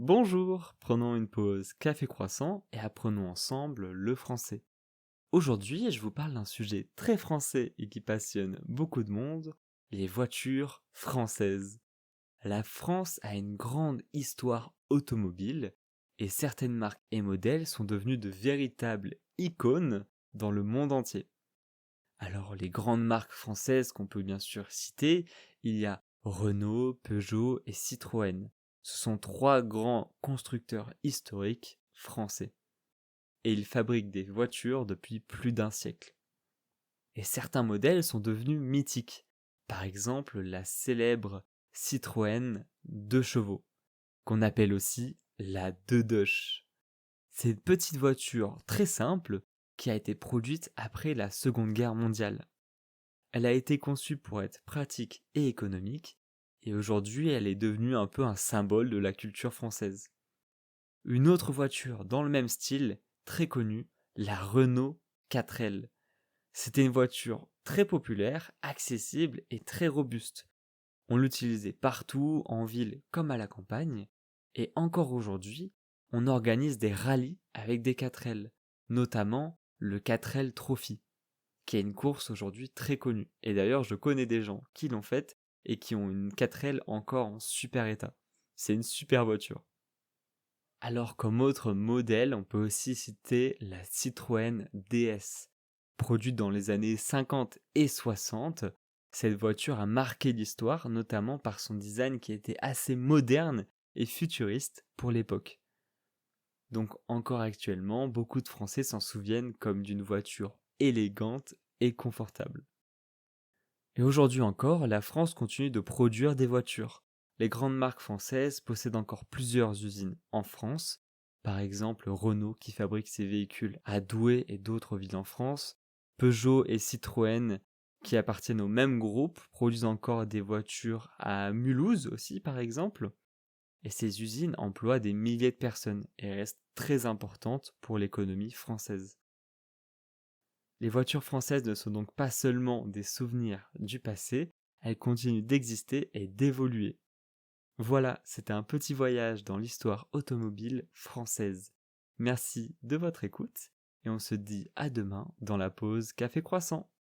Bonjour, prenons une pause café croissant et apprenons ensemble le français. Aujourd'hui, je vous parle d'un sujet très français et qui passionne beaucoup de monde, les voitures françaises. La France a une grande histoire automobile et certaines marques et modèles sont devenus de véritables icônes dans le monde entier. Alors les grandes marques françaises qu'on peut bien sûr citer, il y a Renault, Peugeot et Citroën. Ce sont trois grands constructeurs historiques français. Et ils fabriquent des voitures depuis plus d'un siècle. Et certains modèles sont devenus mythiques. Par exemple la célèbre Citroën 2 chevaux, qu'on appelle aussi la Deux-Doche. C'est une petite voiture très simple qui a été produite après la Seconde Guerre mondiale. Elle a été conçue pour être pratique et économique, et aujourd'hui elle est devenue un peu un symbole de la culture française. Une autre voiture dans le même style, très connue, la Renault 4L. C'était une voiture très populaire, accessible et très robuste. On l'utilisait partout, en ville comme à la campagne, et encore aujourd'hui, on organise des rallyes avec des 4L, notamment le 4L Trophy, qui est une course aujourd'hui très connue. Et d'ailleurs, je connais des gens qui l'ont faite et qui ont une 4L encore en super état. C'est une super voiture. Alors comme autre modèle, on peut aussi citer la Citroën DS. Produite dans les années 50 et 60, cette voiture a marqué l'histoire, notamment par son design qui était assez moderne et futuriste pour l'époque. Donc encore actuellement, beaucoup de Français s'en souviennent comme d'une voiture élégante et confortable. Et aujourd'hui encore, la France continue de produire des voitures. Les grandes marques françaises possèdent encore plusieurs usines en France, par exemple Renault qui fabrique ses véhicules à Douai et d'autres villes en France, Peugeot et Citroën qui appartiennent au même groupe produisent encore des voitures à Mulhouse aussi par exemple, et ces usines emploient des milliers de personnes et restent très importantes pour l'économie française. Les voitures françaises ne sont donc pas seulement des souvenirs du passé, elles continuent d'exister et d'évoluer. Voilà, c'était un petit voyage dans l'histoire automobile française. Merci de votre écoute et on se dit à demain dans la pause café croissant.